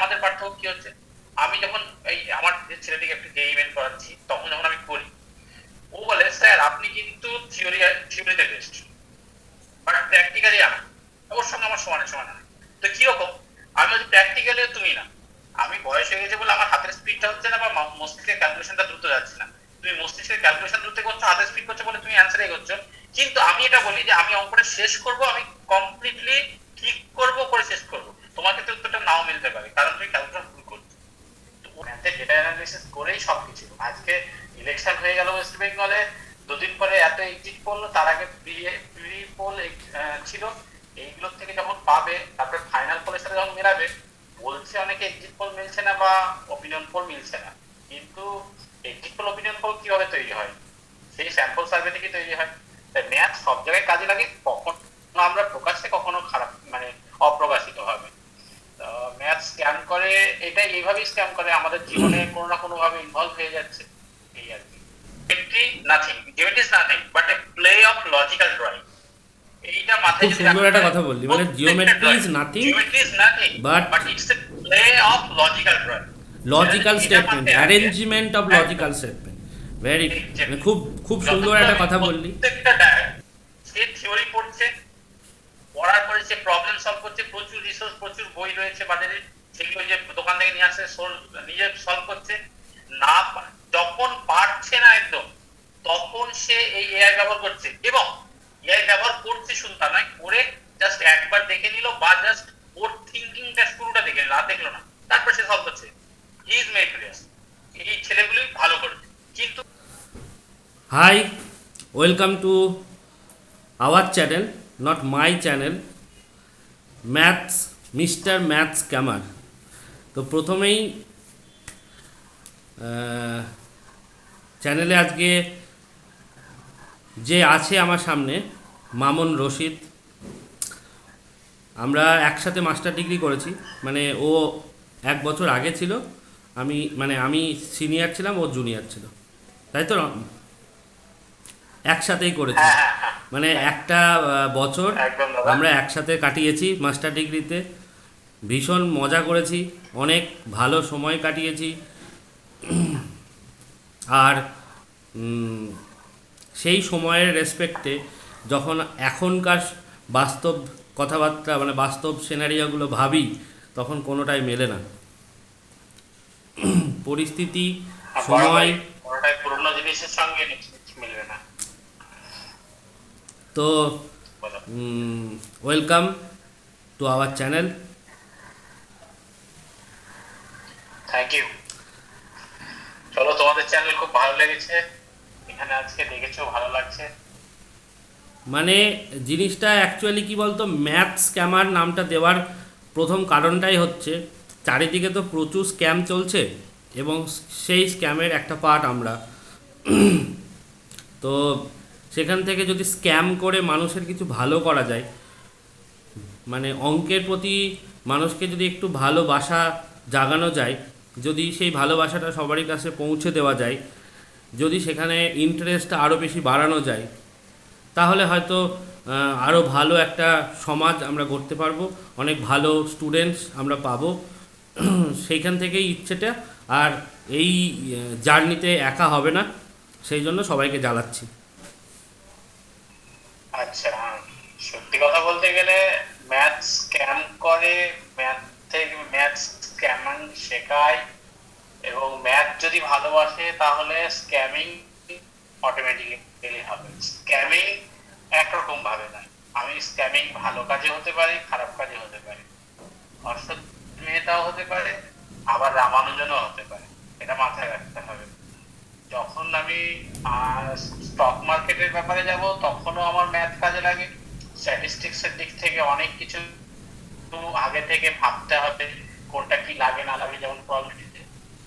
আমাদের পার্থক্য কি হচ্ছে, আমি যখন এই আমার ছেলেটিকে একটা জেই মেন করাচ্ছি, তখন যখন আমি করি, ও বলে স্যার আপনি কিন্তু থিওরিতে বেস্ট, বাট প্র্যাকটিক্যালি আমি, ওর সঙ্গে আমার সমানে সমান। তো কিরকম, আমি বলছি প্র্যাকটিক্যালি তুমি না, আমি বয়স হয়ে গেছে বলে আমার হাতের স্পিডটা হচ্ছে না বা মস্তিষ্কের ক্যালকুলেশনটা দ্রুত যাচ্ছে না, তুমি মস্তিষ্কের ক্যালকুলেশন দ্রুত করছো, হাতের স্পিড করছো বলে তুমি অ্যান্সার করছো। কিন্তু আমি এটা বলি যে আমি অঙ্কটা শেষ করব, আমি কমপ্লিটলি ঠিক করব, করে শেষ করব, তোমার ক্ষেত্রে উত্তরটা নাও মিলতে পারে কারণ তুমি ক্যালকুলেশন ভুল করছো। তো ম্যাথে ডেটা অ্যানালিসিস করেই সবকিছু। আজকে ইলেকশন হয়ে গেল ওয়েস্ট বেঙ্গলে, দুদিন পরে এত এক্সিট পোল, তার আগে প্রি পোল ছিল, এইগুলোর থেকে যখন পাবে তারপরে ফাইনাল পোলের সাথে যখন মেলাবে, বলছে অনেকে এক্সিট পোল মিলছে না বা অপিনিয়ন পোল মিলছে না, কিন্তু এক্সিট পোল অপিনিয়ন পোল কিভাবে তৈরি হয়, সেই স্যাম্পল সার্ভে থেকে তৈরি হয়। তাই ম্যাথ সব জায়গায় কাজে লাগে, কখনো আমরা প্রকাশ্যে কখনো খারাপ মানে অপ্রকাশিত হবে। ম্যাথ স্ক্যাম করে, এটা এইভাবেই স্ক্যাম করে, আমাদের জীবনে কোনো না কোনো ভাবে ইনভলভ হয়ে যাচ্ছে, এই আর কি। Geometry is nothing but A play of logical drawing. এইটা মাথায় খুব যদি সুন্দর রাখতে একটা হয়, কথা বললি, মানে geometry is nothing but but it's a play of logical drawing. Logical statement, arrangement of logical statement, very, মানে খুব খুব সুন্দর একটা কথা বললি। প্রত্যেকটা সে থিওরি পড়ছে, পড়ার পরে সে প্রবলেম সলভ করছে, প্রচুর রিসোর্স, প্রচুর বই রয়েছে বাজারে, সেগুলো যে দোকান থেকে নিয়ে আসে নিজে সলভ করছে না, যখন পারছে না একদম, তখন সে এই এআই ব্যবহার করছে, এবং এআই ব্যবহার করছে শুধু তা নয়, করে জাস্ট একবার দেখে নিল বা জাস্ট ওর থিঙ্কিংটা শুরুটা দেখে নিল, আর দেখলো না, তারপর সে সলভ করছে। হি ইজ মেরিটোরিয়াস, এই ছেলেগুলি ভালো করেছে। কিন্তু hi, welcome to our channel, not my channel, maths, mister maths ক্যামার। তো প্রথমেই চ্যানেলে আজকে যে আছে আমার সামনে, মামুন রশিদ, আমরা একসাথে মাস্টার ডিগ্রি করেছি, মানে ও 1 বছর আগে ছিল, আমি সিনিয়র ছিলাম, ও জুনিয়র ছিল, তাই তো? একসাথেই করেছি, মানে একটা বছর আমরা একসাথে কাটিয়েছি মাস্টার ডিগ্রিতে, ভীষণ মজা করেছি, অনেক ভালো সময় কাটিয়েছি। আর সেই সময়ের রেসপেক্টে যখন এখনকার বাস্তব কথাবার্তা, মানে বাস্তব সিনারিওগুলো ভাবি, তখন কোনোটাই মেলে না। পরিস্থিতি, সময়, পুরনো জিনিসের সঙ্গে মিলবে না। তো welcome to our channel. Thank you. চলো, তোমাদের চ্যানেল খুব ভালো লেগেছে, এখানে আজকে দেখেছো, ভালো লাগছে। মানে জিনিসটা অ্যাকচুয়ালি কি বলতো, ম্যাথ স্ক্যামার নামটা দেওয়ার প্রথম কারণটাই হচ্ছে, চারিদিকে তো প্রচুর স্ক্যাম চলছে এবং সেই স্ক্যামের একটা পার্ট আমরা। তো সেখান থেকে যদি স্ক্যাম করে মানুষের কিছু ভালো করা যায়, মানে অঙ্কের প্রতি মানুষকে যদি একটু ভালোবাসা জাগানো যায়, যদি সেই ভালোবাসাটা সবারই কাছে পৌঁছে দেওয়া যায়, যদি সেখানে ইন্টারেস্টটা আরও বেশি বাড়ানো যায়, তাহলে হয়তো আরও ভালো একটা সমাজ আমরা গড়তে পারবো, অনেক ভালো স্টুডেন্টস আমরা পাবো। সেইখান থেকেই ইচ্ছেটা, আর এই জার্নিতে একা হবে না, সেই জন্য সবাইকে জ্বালাচ্ছি। আচ্ছা, সত্যি কথা বলতে গেলে ম্যাথ স্ক্যাম করে, ম্যাথ থেকে ম্যাথ স্ক্যামিং শেখায়, এবং ম্যাথ যদি ভালোবাসে তাহলে স্ক্যামিং অটোমেটিক্যালি হবে। স্ক্যামিং একরকম ভাবে নয়, আমি স্ক্যামিং ভালো কাজে হতে পারে, খারাপ কাজে হতে পারে, অসৎ মেয়েটাও হতে পারে, আবার রামানুজনও হতে পারে, এটা মাথায় রাখতে হবে। যখন আমি স্টক মার্কেটের ব্যাপারে যাব, তখনও আমার ম্যাথ কাজে লাগে, স্ট্যাটিস্টিক্স এর দিক থেকে অনেক কিছু আগে থেকে ভাবতে হবে, কোনটা কি লাগে না লাগে, যেমন প্রবলেটিতে,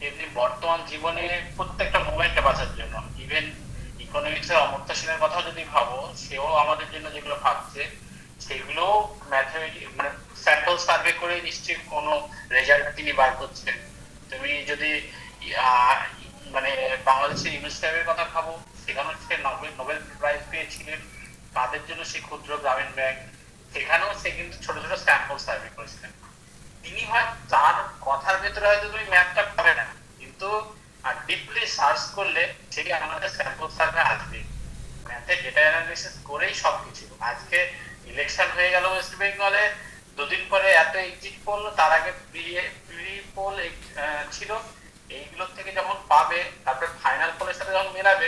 এমনি বর্তমান জীবনে প্রত্যেকটা মোমেন্টে বাঁচার জন্য, ইভেন ইকোনমিক্সের অমর্ত্য সেনের কথা যদি ভাবো, সেও আমাদের জন্য যেগুলো ভাবছে সেগুলো ম্যাথমেটিক্স মানে স্যাম্পল সার্ভে করে নিশ্চয়ই কোনো রেজাল্ট তিনি বার করছেন। তুমি যদি মানে বাংলাদেশের ইউনুস সাহেবের কথা ভাবো, সেখানেও সে নোবেল প্রাইজ পেয়েছিলেন, তাদের জন্য সে ক্ষুদ্র গ্রামীণ ব্যাংক, সেখানেও সে কিন্তু ছোট ছোট স্যাম্পল সার্ভে করেছিলেন। তিনি হয় তার কথা মাথার ভেতরে হয়তো তুমি ম্যাথটা পাবে না, কিন্তু ডিপলি সার্চ করলে সেটি আমাদের স্যাম্পল সার্ভে আসবে। ম্যাথে ডেটা অ্যানালিসিস করেই সবকিছু। আজকে ইলেকশন হয়ে গেল ওয়েস্ট বেঙ্গলে, দুদিন পরে এত এক্সিট পোল, তার আগে প্রি পোল ছিল, এইগুলোর থেকে যখন পাবে তারপরে ফাইনাল পোলের সাথে যখন মেলাবে,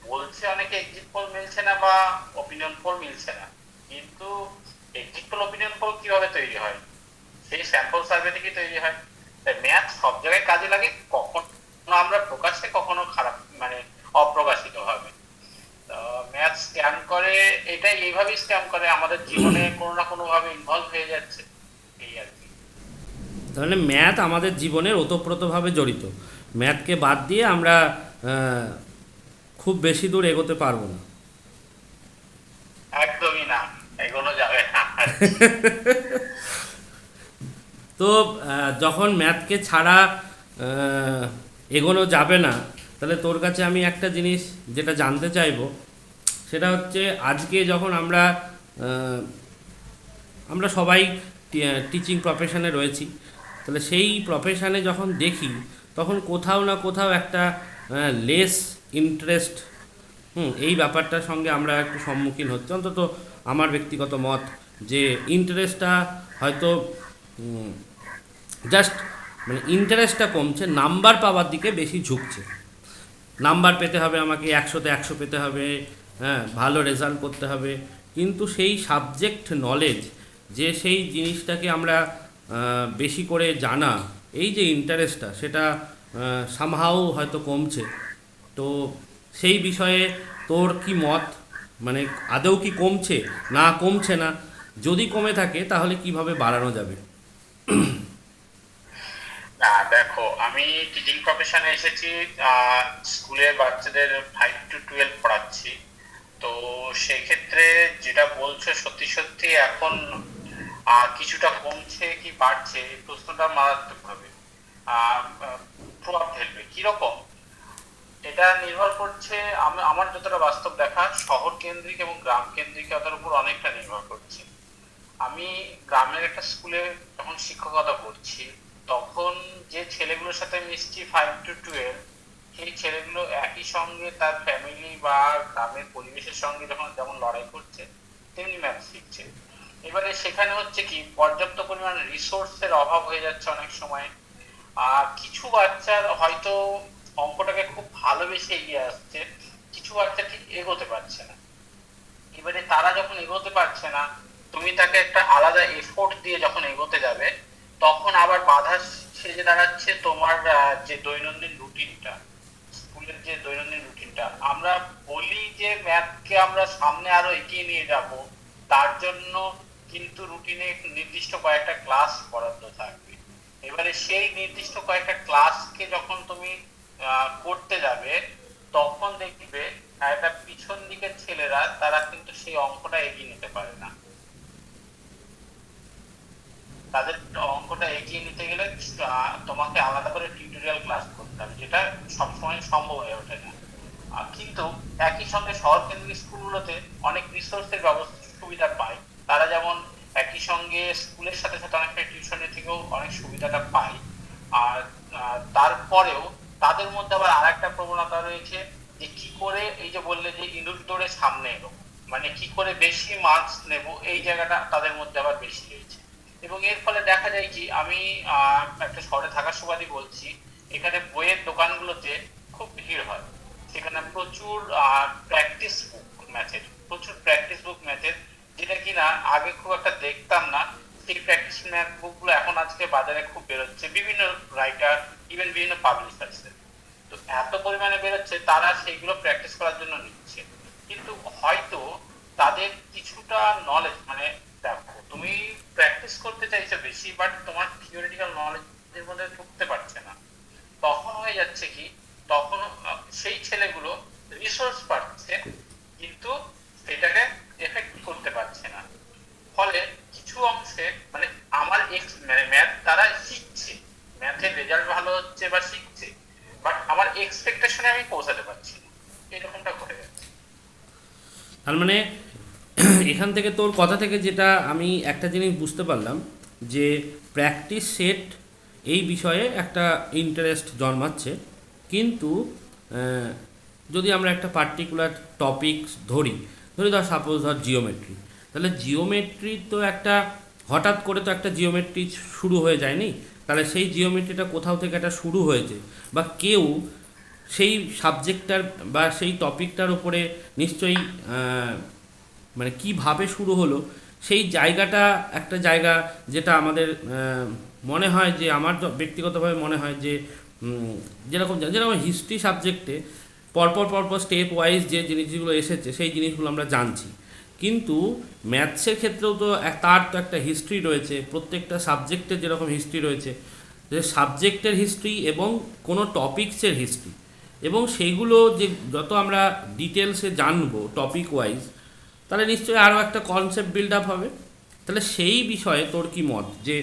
বলছে অনেকে এক্সিট পোল মিলছে না বা অপিনিয়ন পোল মিলছে না, কিন্তু এক্সিট পোল অপিনিয়ন পোল কিভাবে তৈরি হয়? সেই স্যাম্পল সার্ভে থেকে তৈরি হয়। তাই ম্যাথ সব জায়গায় কাজে লাগে, কখনো আমরা প্রকাশ্যে, কখনো খারাপ মানে অপ্রকাশিত হবে। ম্যাথ স্ক্যাম করে, এটাই এইভাবেই স্ক্যাম করে, আমাদের জীবনে কোনো না কোনো ভাবে ইনভলভ হয়ে যাচ্ছে, এই আর কি। তাহলে ম্যাথ আমাদের জীবনের ওতপ্রোতভাবে জড়িত। ম্যাথকে বাদ দিয়ে আমরা খুব বেশি দূর এগোতে পারবো না। একদমই না, এগোনো যাবে না। তো যখন ম্যাথকে ছাড়া এগোনো যাবে না, তাহলে তোর কাছে আমি একটা জিনিস যেটা জানতে চাইবো, সেটা হচ্ছে আজকে যখন আমরা সবাই টিচিং প্রফেশনে রয়েছি, তাহলে সেই প্রফেশনে যখন দেখি তখন কোথাও না কোথাও একটা লেস ইন্টারেস্ট, এই ব্যাপারটার সঙ্গে আমরা একটু সম্মুখীন হচ্ছি। অন্তত আমার ব্যক্তিগত মত যে ইন্টারেস্টটা হয়তো জাস্ট মানে ইন্টারেস্টটা কমছে, নাম্বার পাওয়ার দিকে বেশি ঝুঁকছে। নাম্বার পেতে হবে, আমাকে 100-তে 100 পেতে হবে, হ্যাঁ, ভালো রেজাল্ট করতে হবে, কিন্তু সেই সাবজেক্ট নলেজ, যে সেই জিনিসটাকে আমরা বেশি করে জানা, এই যে ইন্টারেস্টটা, সেটা সামহাও হয়তো কমছে। তো সেই বিষয়ে তোর কি মত? মানে আদৌ কি কমছে না কমছে না? যদি কমে থাকে তাহলে কিভাবে বাড়ানো যাবে? না দেখো, আমি টিচিং প্রফেশনে এসেছি, স্কুলের বাচ্চাদের 5 to 12 পড়াচ্ছি। তো সেক্ষেত্রে যেটা বলছো সত্যি সত্যি এখন কিছুটা কমছে কি বাড়ছে, এই প্রশ্নটা মারাত্মক ভাবে প্রভাব ফেলবে। কিরকম? এটা নির্ভর করছে, আমার যতটা বাস্তব দেখা, শহর কেন্দ্রিক এবং গ্রাম কেন্দ্রিকতার উপর অনেকটা নির্ভর করছে। আমি গ্রামের একটা স্কুলে যখন শিক্ষকতা করছি, তখন যে ছেলেগুলোর সাথে মিশছি 5 to 12, সেই ছেলেগুলো একই সঙ্গে তার ফ্যামিলি বা গ্রামের পরিবেশের সঙ্গে যখন যেমন লড়াই করছে, তেমনি ম্যাথ শিখছে। এবারে সেখানে হচ্ছে কি, পর্যাপ্ত পরিমাণ রিসোর্সের অভাব হয়ে যাচ্ছে অনেক সময়। কিছু বাচ্চার হয়তো অঙ্কটাকে খুব ভালোবেসে এগিয়ে আসছে, কিছু বাচ্চা ঠিক এগোতে পারছে না। এবারে তারা যখন এগোতে পারছে না, তুমি তাকে একটা আলাদা এফোর্ট দিয়ে যখন এগোতে যাবে, তখন আবার বাধা সেজে দাঁড়াচ্ছে তোমার যে দৈনন্দিন রুটিনটা, স্কুলের যে দৈনন্দিন রুটিনটা। আমরা বলি যে ম্যাথকে আমরা সামনে আরো এগিয়ে নিয়ে যাব, তার জন্য কিন্তু রুটিনে নির্দিষ্ট কয়েকটা ক্লাস বরাদ্দ থাকবে। এবারে সেই নির্দিষ্ট কয়েকটা ক্লাসকে যখন তুমি করতে যাবে, তখন দেখবে একটা পিছন দিকের ছেলেরা তারা কিন্তু সেই অঙ্কটা এগিয়ে নিতে পারে না। তাদের অঙ্কটা এগিয়ে নিতে গেলে তোমাকে আলাদা করে টিউটোরিয়াল ক্লাস করতে হবে, যেটা সবসময় সম্ভব হয়ে ওঠে না। কিন্তু একই সঙ্গে শহর কেন্দ্রিক স্কুলগুলোতে অনেক রিসোর্সের ব্যবস্থা সুবিধা পায়। তারা যেমন একই সঙ্গে স্কুলের সাথে সাথে অনেকটা টিউশনের থেকেও অনেক সুবিধাটা পায়। আর তারপরেও তাদের মধ্যে আবার আর একটা প্রবণতা রয়েছে, যে কি করে এই যে বললে যে ইঁদুর দৌড়ে সামনে এলো, মানে কি করে বেশি মার্কস নেব, এই জায়গাটা তাদের মধ্যে আবার বেশি রয়েছে। এবং এর ফলে দেখা যায় কি, আমি একটা শহরে থাকার সুবাদে বলছি, এখানে বইয়ের দোকানগুলোতে খুব ভিড় হয়। সেখানে প্রচুর প্র্যাকটিস বুক ম্যাথের, প্রচুর প্র্যাকটিস বুক ম্যাথের, যেটা কিনা আগে খুব একটা দেখতাম না। সেই প্র্যাকটিস ম্যাথ বুকগুলো এখন আজকে বাজারে খুব বেরোচ্ছে, বিভিন্ন রাইটার, ইভেন বিভিন্ন পাবলিশার্সের। তো এত পরিমাণে বেরোচ্ছে, তারা সেইগুলো প্র্যাকটিস করার জন্য নিচ্ছে। কিন্তু হয়তো তাদের কিছুটা নলেজ, মানে দেখো তুমি প্র্যাকটিস করতে চাইছো বেশি, বাট তোমার থিওরিটিক্যাল নলেজের মধ্যে ঢুকতে পারছে না। তখন হয়ে যাচ্ছে কি, তখন সেই ছেলেগুলো রিসোর্স পাচ্ছে, কিন্তু সেটাকে এফেক্ট করতে পারছে না। ফলে কিছু অংশে মানে আমার মানে ম্যাথ তারা শিখছে, ম্যাথের রেজাল্ট ভালো হচ্ছে বা শিখছে, বাট আমার এক্সপেকটেশনে আমি পৌঁছাতে পারছি না, এরকমটা ঘটে যাচ্ছে। তার মানে এখান থেকে তোর কথা থেকে যেটা আমি একটা জিনিস বুঝতে পারলাম, যে প্র্যাকটিস সেট এই বিষয়ে একটা ইন্টারেস্ট জন্মাচ্ছে। কিন্তু আহ, যদি আমরা একটা পার্টিকুলার টপিক ধরি, ধর সাপোজ ধর জিওমেট্রি, তাহলে জিওমেট্রি তো একটা হঠাৎ করে তো একটা জিওমেট্রি শুরু হয়ে যায়নি। তাহলে সেই জিওমেট্রিটা কোথাও থেকে একটা শুরু হয়েছে, বা কেউ সেই সাবজেক্টটার বা সেই টপিকটার উপরে নিশ্চয়ই মানে কিভাবে শুরু হলো সেই জায়গাটা একটা জায়গা, যেটা আমাদের মনে হয় যে আমার ব্যক্তিগতভাবে মনে হয় যে যেরকম যেরকম হিস্ট্রি সাবজেক্টে পরপর পরপর স্টেপ ওয়াইজ যে জিনিসগুলো এসেছে সেই জিনিসগুলো আমরা জানছি, কিন্তু ম্যাথসের ক্ষেত্রেও তো তার তো একটা হিস্ট্রি রয়েছে, প্রত্যেকটা সাবজেক্টের যেরকম হিস্ট্রি রয়েছে, যে সাবজেক্টের হিস্ট্রি এবং কোনো টপিকসের হিস্ট্রি, এবং সেইগুলো যে যত আমরা ডিটেলসে জানবো টপিক ওয়াইজ, তাহলে নিশ্চয়ই আরও একটা কনসেপ্ট বিল্ড আপ হবে। তাহলে সেই বিষয়ে তোর কি মত, যে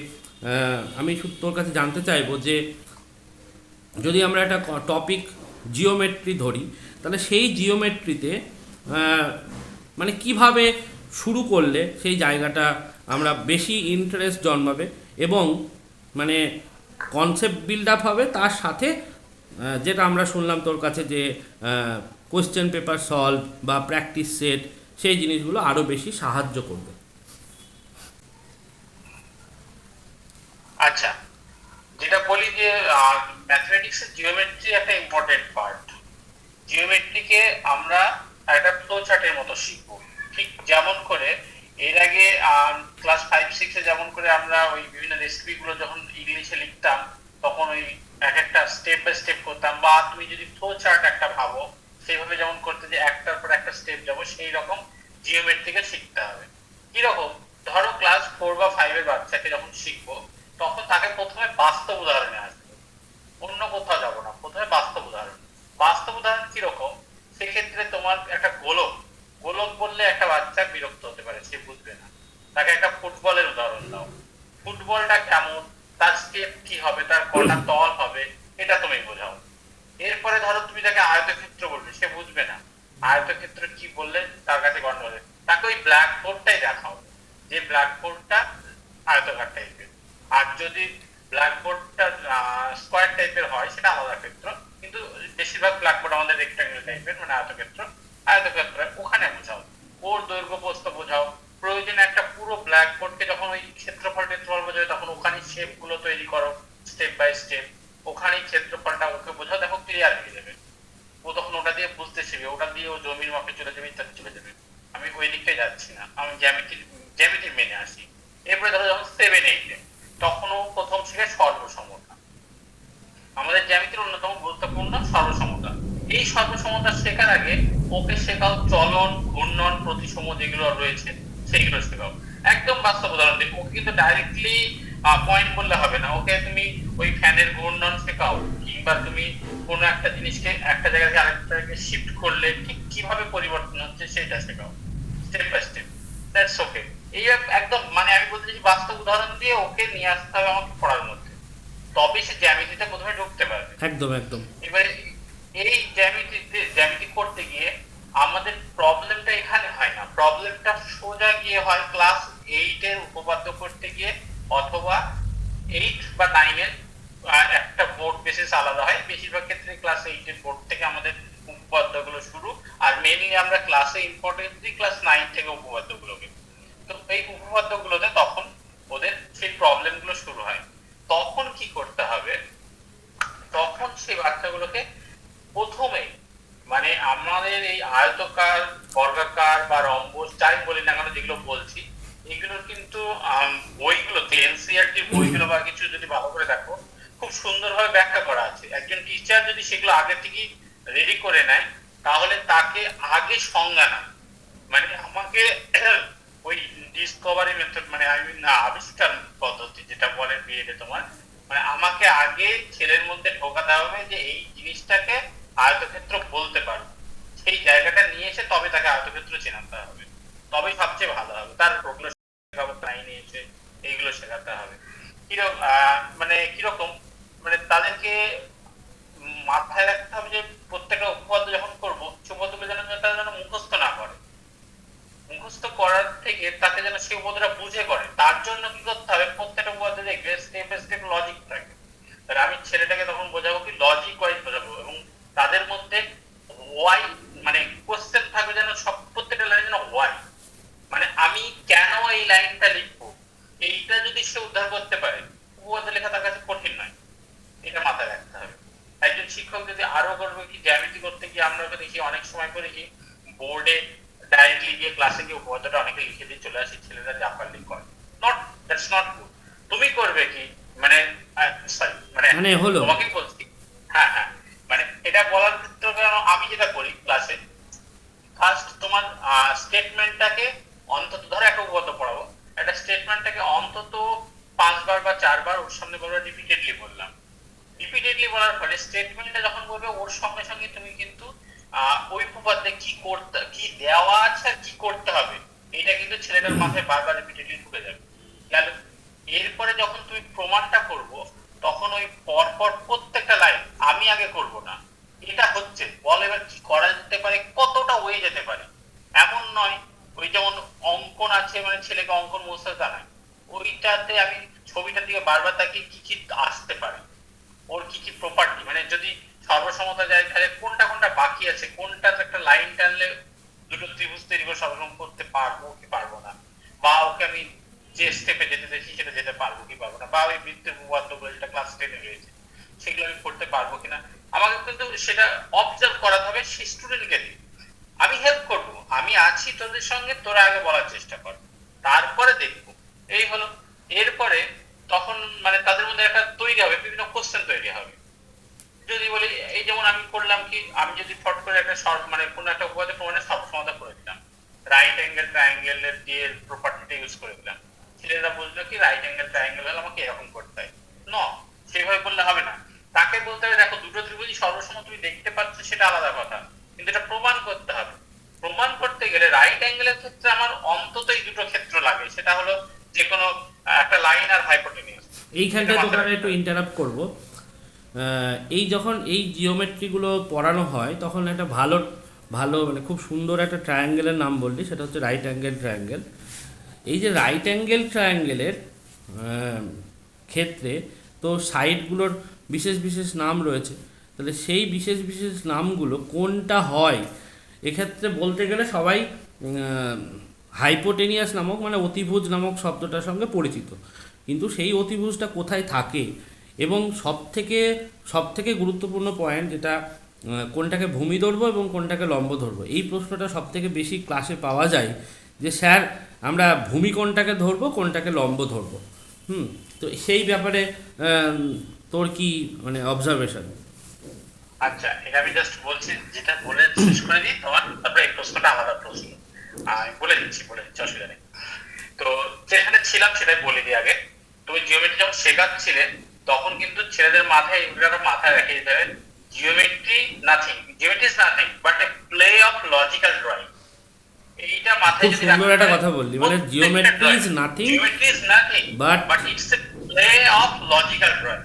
আমি শুধু তোর কাছে জানতে চাইবো যে যদি আমরা একটা টপিক জিওমেট্রি ধরি, তাহলে সেই জিওমেট্রিতে মানে কিভাবে শুরু করলে সেই জায়গাটা আমরা বেশি ইন্টারেস্ট জন্মাবে এবং মানে কনসেপ্ট বিল্ড আপ হবে, তার সাথে যেটা আমরা শুনলাম তোর কাছে যে কোশ্চেন পেপার সলভ বা প্র্যাকটিস সেট, সেই জিনিসগুলো আরও বেশি সাহায্য করবে। আচ্ছা, যেটা বলি যে ম্যাথমেটিক্সের জিওমেট্রি একটা ইম্পর্টেন্ট পার্ট। জিওমেট্রিকে আমরা একটা ফ্লো চার্টের মতো শিখবো, ঠিক যেমন করে এর আগে ক্লাস 5-6-এ যেমন করে আমরা ওই বিভিন্ন রেসিপিগুলো যখন ইংলিশে লিখতাম তখন ওই এক একটা স্টেপ বাই স্টেপ করতাম, বা তুমি যদি ফ্লো চার্ট একটা ভাবো সেইভাবে যেমন করতে যে একটার পর একটা স্টেপ যাবো, সেই রকম জিওমেট্রিকে শিখতে হবে। কিরকম, ধরো ক্লাস 4 বা 5-এর বাচ্চাকে যখন শিখবো তখন তাকে প্রথমে বাস্তব উদাহরণে আসবে, অন্য কোথাও যাবো না, প্রথমে বাস্তব উদাহরণ। বাস্তব উদাহরণ কিরকম, সেক্ষেত্রে তোমার একটা গোলক, গোলক বললে একটা বাচ্চা বিরক্ত হতে পারে, সে বুঝবে না। তাকে একটা ফুটবলের উদাহরণ দাও, ফুটবলটা কেমন, তার স্টেপ কি হবে, তার কটা তল হবে, এটা তুমি বোঝাও। এরপরে ধরো তুমি তাকে আয়তক্ষেত্র বলবে, সে বুঝবে না, আয়তক্ষেত্র কি বললে তার কাছে গন্ডগোল হবে। তাকে ওই ব্ল্যাক বোর্ডটাই দেখাও, যে ব্ল্যাক বোর্ডটা আয়তকার টাইপের। আর যদি ব্ল্যাকবোর্ডটা স্কোয়ার টাইপের হয় সেটা আলাদা ক্ষেত্র, কিন্তু বেশিরভাগ ব্ল্যাকবোর্ড আমাদের রেক্টাঙ্গেল টাইপের, মানে আয়তক্ষেত্র। আয়তক্ষেত্র ওখানে বোঝাও, ওর দৈর্ঘ্য প্রস্থ বোঝাও। প্রয়োজনে একটা পুরো ব্ল্যাকবোর্ডকে যখন ওই ক্ষেত্রফল বোঝাবে তখন ওখানে শেপ গুলো তৈরি করো স্টেপ বাই স্টেপ, ওখানেই ক্ষেত্রফলটা ওকে বোঝাও, দেখো ক্লিয়ার হয়ে যাবে। ও তখন ওটা দিয়ে বুঝতে শিখবে, ওটা দিয়ে ও জমির মাপে চলে যাবে, ইত্যাদি চলে যাবে। আমি ওই দিকটাই যাচ্ছি না, আমি জ্যামিতি মেনে আসি। এরপরে ধরো যখন 7-8-এ, তখনও প্রথম শিখে সর্বসমতা। আমাদের জ্যামিতির অন্যতম গুরুত্বপূর্ণ সর্বসমতা। এই সর্বসমতা শেখার আগে ওকে শেখাও চলন, ঘূর্ণন, প্রতিসম যেগুলো রয়েছে সেইগুলো শেখাও। একদম বাস্তব উদাহরণ দিই, ওকে কিন্তু ডাইরেক্টলি পয়েন্ট বললে হবে না, ওকে তুমি ওই ফ্যানের ঘূর্ণন শেখাও, কিংবা তুমি কোনো একটা জিনিসকে একটা জায়গা থেকে আরেকটা জায়গায় শিফট করলে ঠিক কিভাবে পরিবর্তন হচ্ছে সেটা শেখাও, step by step. That's okay. এই একদম মানে আমি বলতে চাইছি বাস্তব উদাহরণ দিয়ে ওকে নিয়ে আসতে হবে আমাকে পড়ার মধ্যে, তবে সে জ্যামিতিতে প্রথমে ঢুকতে পারবে। একদম একদম। এবারে এই জ্যামিতি করতে গিয়ে আমাদের প্রবলেমটা এখানে হয় না, প্রবলেমটা সোজা গিয়ে হয় ক্লাস 8-এর উপপাদ্য করতে গিয়ে, অথবা 8 বা 9-এর একটা বোর্ড বেসিস আলাদা হয়। বেশিরভাগ ক্ষেত্রে ক্লাস 8-এর বোর্ড থেকে আমাদের উপপাদ্যগুলো শুরু, আর মেইনলি আমরা ক্লাসে ইম্পর্টেন্স দিই ক্লাস 9 থেকে উপপাদ্যগুলোকে। তো এই উপপাদ্যগুলোতে তখন ওদের সেই প্রবলেমগুলো শুরু হয়। তখন কি করতে হবে, তখন সেই বাচ্চাগুলোকে প্রথমে মানে আমাদের এই আয়তকার, বর্গাকার বা রম্বস যাই বলি না কেন যেগুলো বলছি, এগুলোর কিন্তু বইগুলোতে এনসিইআরটি বইগুলো বা কিছু যদি ভালো করে দেখো খুব সুন্দরভাবে ব্যাখ্যা করা আছে। একজন টিচার যদি সেগুলো আগে থেকে রেডি করে নেয় তাহলে তাকে আগে সংজ্ঞা না, মানে আমাকে ওই ডিসকভারি মেথড, মানে আবিষ্কার পদ্ধতি যেটা বলে বিএড তোমার, মানে আমাকে আগে ছেলের মধ্যে ঢোকাতে হবে যে এই জিনিসটাকে আয়তক্ষেত্র বলতে পারবো, সেই জায়গাটা নিয়ে এসে তবে তাকে আয়তক্ষেত্র চেনাতে হবে, তবেই সবচেয়ে ভালো হবে। তার ওগুলো শেখাবো, তাই নিয়ে এসে এইগুলো শেখাতে হবে। কিরকম মানে কিরকম, মানে তাদেরকে মাথায় রাখতে হবে যে প্রত্যেকটা উপপাদ্য যখন করবো উপপাদ্যগুলো যেন তারা যেন মুখস্থ না করে, মুখস্থ করার থেকে তাকে যেন সেই উপপাদ্যটা বুঝে করে। তার জন্য কি করতে হবে, প্রত্যেকটা উপপাদ্য দেখবে স্টেপ বাই স্টেপ লজিক থাকে, করতে পারে, উপপাদ্য লেখা তার কাছে কঠিন নয়, এটা মাথায় রাখতে হবে। একজন শিক্ষক যদি আরো করবে কি জ্যামিতি করতে গিয়ে আমরা দেখি অনেক সময় করে কি বোর্ডে ডাইরেক্টলি গিয়ে ক্লাসে গিয়ে উপপাদ্যটা অনেকে লিখে দিয়ে চলে আসে, ছেলেরা জাপারলি করে, নট, দ্যাটস নট গুড। তুমি করবে কি মানে সরি মানে হলো তোমাকে বলছি, হ্যাঁ হ্যাঁ, মানে এটা বলার ক্ষেত্রে আমি যেটা করি ক্লাসে, ফার্স্ট তোমার স্টেটমেন্টটাকে অন্তত, ধরো একটা উপপাদ্য পড়াবো, একটা স্টেটমেন্টটাকে অন্তত 5 বার বা 4 বার ওর সামনে বলবো, রিপিটেডলি বললাম। রিপিটেডলি বলার ফলে স্টেটমেন্টটা যখন বলবে ওর সঙ্গে সঙ্গে তুমি কিন্তু ওই উপপাদ্যে কি করতে, কি দেওয়া আছে আর কি করতে হবে, এটা কিন্তু ছেলেটার মাথায় বারবার রিপিটেডলি ঢুকে যাবে। গেল। এরপরে যখন তুমি প্রমাণটা করব, তখন ওই পরপর প্রত্যেকটা লাইন আমি আগে করব না, এটা হচ্ছে বল এবার কি করা যেতে পারে, কতটা হয়ে যেতে পারে, এমন নয় ওই যেমন অঙ্কন আছে মানে ছেলেকে অঙ্কন মুছতে জানায়, ওইটাতে আমি ছবিটার দিকে বারবার তাকিয়ে কি কি আসতে পারে, ওর কি কি প্রপার্টি, মানে যদি সর্বসমতা যায় তাহলে কোনটা কোনটা বাকি আছে, কোনটা একটা লাইন টানলে দুটো ত্রিভুজ তৈরি করে সর্বসম করতে পারবো কি পারবো না, বা ওকে আমি যে স্টেপে যেতে চাইছি সেটা যেতে পারবো কি পারবো না, বা ওই বৃত্তের উপপাদ্যগুলো যেটা ক্লাস 10-এ রয়েছে সেগুলো আমি করতে পারবো কিনা, আমাকে কিন্তু সেটা অবজার্ভ করাতে হবে সেই স্টুডেন্টকে দিয়ে। আমি হেল্প করব, আমি আছি তোদের সঙ্গে, তোরা আগে বলার চেষ্টা কর, তারপরে দেখবো, এই হলো। এরপরে তখন মানে তাদের মধ্যে একটা তৈরি হবে, বিভিন্ন কোশ্চেন তৈরি হবে। যদি বলি এই যেমন আমি করলাম কি, আমি যদি ফট করে একটা শর্ট মানে কোনো একটা উপপাদ্য প্রমাণের সর্বসমতা করে দিলাম, রাইট অ্যাঙ্গেল ট্রায়াঙ্গেলের দিয়ে প্রপার্টিটা ইউজ করে দিলাম, ছেলেরা বুঝলো কি রাইট অ্যাঙ্গেল ট্রায়াঙ্গেল হলে আমাকে এরকম করতে হয়, ন সেভাবে বললে হবে না, তাকে বলতে হবে দেখো দুটো ত্রিভুজই সর্বসম তুমি দেখতে পাচ্ছ সেটা আলাদা কথা, কিন্তু এটা প্রমাণ করতে হবে। প্রমাণ করতে গেলে রাইট অ্যাঙ্গেলের ক্ষেত্রে আমার অন্তত এই দুটো ক্ষেত্র লাগে, সেটা হলো যে কোনো একটা লাইন আর হাইপোটেনিউস। এইখানটায় তোকে একটু ইন্টারাপ্ট করব। এই যখন এই জিওমেট্রিগুলো পড়ানো হয় তখন একটা ভালো ভালো মানে খুব সুন্দর একটা ট্রায়াঙ্গেলের নাম বললি, সেটা হচ্ছে রাইট অ্যাঙ্গেল ট্রায়াঙ্গেল। এই যে রাইট অ্যাঙ্গেল ট্রায়াঙ্গেলের ক্ষেত্রে তো সাইডগুলোর বিশেষ বিশেষ নাম রয়েছে, তাহলে সেই বিশেষ বিশেষ নামগুলো কোনটা হয় এক্ষেত্রে বলতে গেলে সবাই হাইপোটেনিয়াস নামক মানে অতিভুজ নামক শব্দটার সঙ্গে পরিচিত, কিন্তু সেই অতিভুজটা কোথায় থাকে এবং সবথেকে গুরুত্বপূর্ণ পয়েন্ট যেটা কোনটাকে ভূমি ধরবো এবং কোনটাকে লম্ব ধরবো, এই প্রশ্নটা সবথেকে বেশি ক্লাসে পাওয়া যায় যে স্যার আমরা ভূমি কোনটাকে ধরবো কোনটাকে লম্ব ধরবো। তো সেই ব্যাপারে তোর কি মানে অবজারভেশন? আচ্ছা, এটা আমি জাস্ট বলছি, যেটা বলে শেষ করে দিই তোমার, তারপরে এই প্রশ্নটা আলাদা প্রশ্ন আমি বলে দিচ্ছি অসুবিধা নেই। তো যেখানে ছিলাম সেটাই বলে দিই আগে। তুমি জিওমেট্রি যখন শেখাচ্ছিলে তখন কিন্তু ছেলেদের মাথায় এগুলো মাথায় রেখে দিতে হবে, geometry is nothing but A play of logical drawing. এইটা মাথায় খুব সুন্দর একটা কথা বললি, মানে geometry is nothing but it's a play of logical drawing,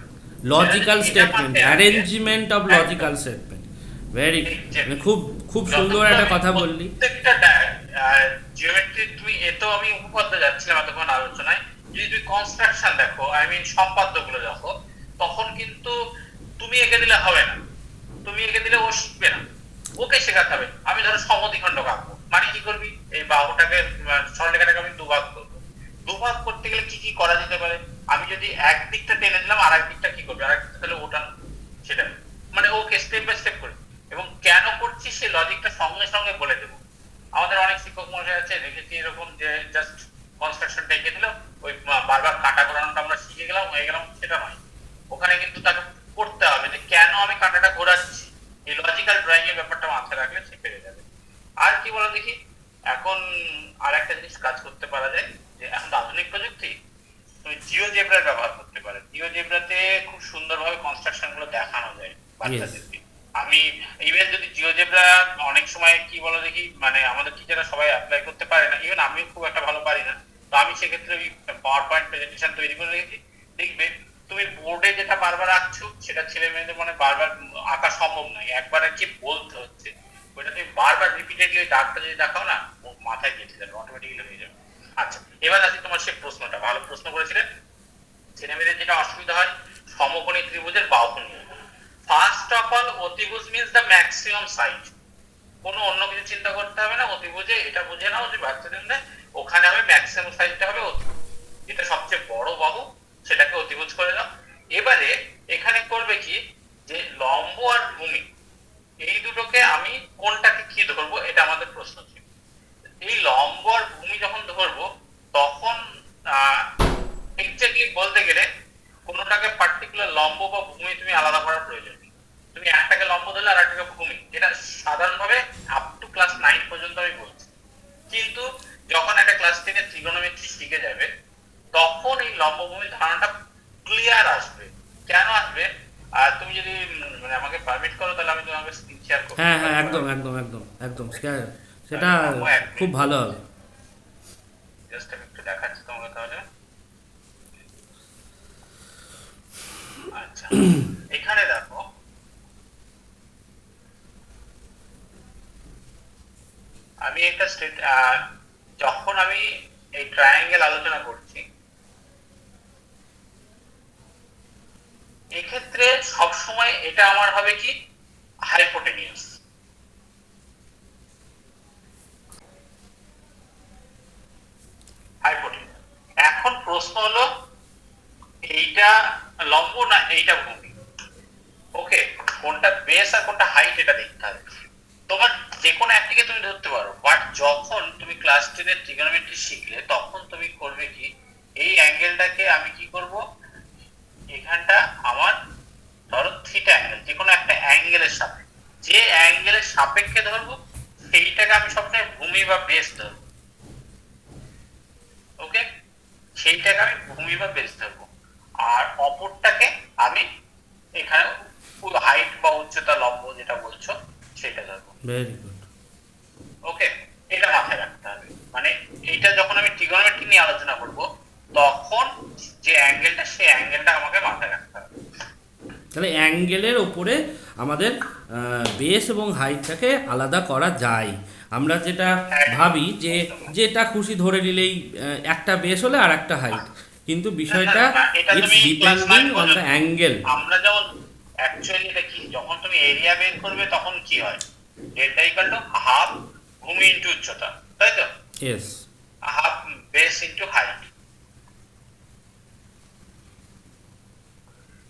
logical statement, arrangement of logical statement, very খুব খুব সুন্দর একটা কথা বললি। প্রত্যেকটা জিওমেট্রি তুমি এতো আমি উপপাদ্য যাচ্ছিলাম এতক্ষণ আলোচনায়, যদি তুমি কনস্ট্রাকশন দেখো আই মিন সম্পাদ্যগুলো দেখো, তখন কিন্তু তুমি এঁকে দিলে হবে না, তুমি এঁকে দিলে ও শিখবে না, ওকে শেখাতে হবে। আমি ধরো সমদ্বিখণ্ডক আঁকবো, মানে কি করবি, এই বাহুটাকে সরলরেখাটাকে আমি দুভাগ করবো, দুভাগ করতে গেলে কি কি করা যেতে পারে, আমি যদি এক দিকটা টেনে দিলাম আর এক দিকটা কি করবে, আর এক দিকটা তাহলে ওটা সেটা, মানে ওকে স্টেপ বাই স্টেপ করে, এবং কেন করছি সে লজিকটা সঙ্গে সঙ্গে বলে দেবো। আমাদের অনেক শিক্ষক মশাই আছে দেখেছি এরকম যে জাস্ট কনস্ট্রাকশনটা এঁকে দিল, ওই বারবার কাটা ঘোরানোটা আমরা শিখে গেলাম হয়ে গেলাম, সেটা নয়। ওখানে কিন্তু তাকে পড়তে হবে যে কেন আমি কাটাটা ঘোরাচ্ছি, এই লজিক্যাল ড্রয়িং এর ব্যাপারটা মাথায় রাখলে সে পেরে যাবে। আর কি বলো দেখি, এখন আর একটা জিনিস কাজ করতে পারা যায়, যে এখন আধুনিক প্রযুক্তি, তুমি জিওজেব্রার ব্যবহার করতে পারো। জিওজেব্রাতে খুব সুন্দরভাবে কনস্ট্রাকশন গুলো দেখানো যায় বাচ্চাদেরকে। আমি ইভেন যদি জিওজেব্রা অনেক সময় কি বলো দেখি, মানে আমাদের টিচাররা সবাই অ্যাপ্লাই করতে পারে না, ইভেন আমি খুব একটা ভালো পারি না, তো আমি সেক্ষেত্রে ওই পাওয়ার পয়েন্ট প্রেজেন্টেশন তৈরি করে রেখেছি। দেখবে তুমি বোর্ডে যেটা বারবার আঁকছো সেটা ছেলে মেয়েদের মনে বারবার আঁকা সম্ভব নয়, একবার আর কি বলতে হচ্ছে, ওইটা তুমি বারবার রিপিটেডলি ওই দাগটা যদি দেখাও না, ও মাথায় গেঁথে যাবে, অটোমেটিক্যালি হয়ে যাবে। আচ্ছা, এবার আসি তোমার সেই প্রশ্নটা, ভালো প্রশ্ন করেছিলেন। ছেলে মেয়েদের যেটা অসুবিধা হয় সমকোণী ত্রিভুজের বাহু নিয়ে। ফার্স্ট অফ অল অতিভুজ মিন্স দ্য ম্যাক্সিমাম সাইড, কোনো অন্য কিছু চিন্তা করতে হবে না। অতিভুজে এটা বুঝে নাও যে বাচ্চাদের ওখানে হবে ম্যাক্সিমাম সাইজটা হবে অতিভুজ, যেটা সবচেয়ে বড় বাহু সেটা এবারে এখানে করবে কি, যে লম্ব আর ভূমি এই দুটোকে আমি কোনটাকে কি ধরবো, এটা আমাদের প্রশ্ন ছিল। এই লম্ব আর ভূমি যখন ধরবো তখন এক্স্যাক্টলি বলতে গেলে কোনোটাকে পার্টিকুলার লম্ব বা ভূমি তুমি আলাদা করার প্রয়োজন নেই। তুমি একটাকে লম্ব ধরলে আর একটাকে ভূমি, এটা সাধারণভাবে আপ টু ক্লাস 9 পর্যন্ত আমি বলছি। কিন্তু যখন একটা ক্লাস 10 ত্রিগোনোমেট্রি শিখে যাবে তখন এই লম্ব ভূমি ধারণাটা ক্লিয়ার আসবে। কেন আসবে? আর তুমি যদি মানে আমাকে পারমিট করো তাহলে আমি তোমাকে স্ক্রিন শেয়ার করব। হ্যাঁ হ্যাঁ, একদম একদম একদম একদম, সেটা খুব ভালো হবে। জাস্ট আমি একটু দেখাচ্ছি তোমাকে তাহলে। আচ্ছা, এখানে দেখো আমি একটা যখন আমি এই ট্রায়াঙ্গেল আলোচনা করছি এক্ষেত্রে সব সময় এটা আমার হবে কি হাইপোটেনিয়াস। হাইপোটেনিয়াস। এখন প্রশ্ন হলো এইটা লম্ব না এইটা ভূমি। ওকে, কোনটা বেস আর কোনটা হাইট এটা দেখতে হবে। তোমার যে কোনো একটিকে তুমি ধরতে পারো, বাট যখন তুমি ক্লাস 10 এর ট্রিগোনোমেট্রি শিখলে তখন তুমি করবে কি, এই অ্যাঙ্গেলটাকে আমি কি করব, এখানটা আমার ধরো থিটা অ্যাঙ্গেল, যে কোনো একটা অ্যাঙ্গেলের সাপেক্ষে, যে অ্যাঙ্গেলের সাপেক্ষে ধরবো সেইটাকে আমি সবসময় ভূমি বা বেস ধরবো। ওকে, সেইটাকে আমি ভূমি বা বেস ধরবো, আর অপরটাকে আমি এখানে হাইট বা উচ্চতা লম্ব যেটা বলছো সেটা ধরবো। Very good. ওকে, এটা মাথায় রাখতে হবে। মানে এইটা যখন আমি ট্রিগোনোমেট্রি নিয়ে আলোচনা করব তখন যে অ্যাঙ্গেলটা সেই অ্যাঙ্গেলটা আমাকে মাথায় রাখতে হবে। তাহলে অ্যাঙ্গেলের ওপরে আমাদের বেস এবং হাইটটাকে আলাদা করা যায়। আমরা যেটা ভাবি যে যেটা খুশি ধরে নিলেই একটা বেস হলে আর একটা হাইট, কিন্তু বিষয়টা it's depending on the angle. আমরা যেমন অ্যাকচুয়ালি এটা কি, যখন তুমি এরিয়া বের করবে তখন কি হয়, ডেল্টা ইকুয়াল টু হাফ ভূমি ইনটু উচ্চতা, তাই তো? Yes. Half base into height.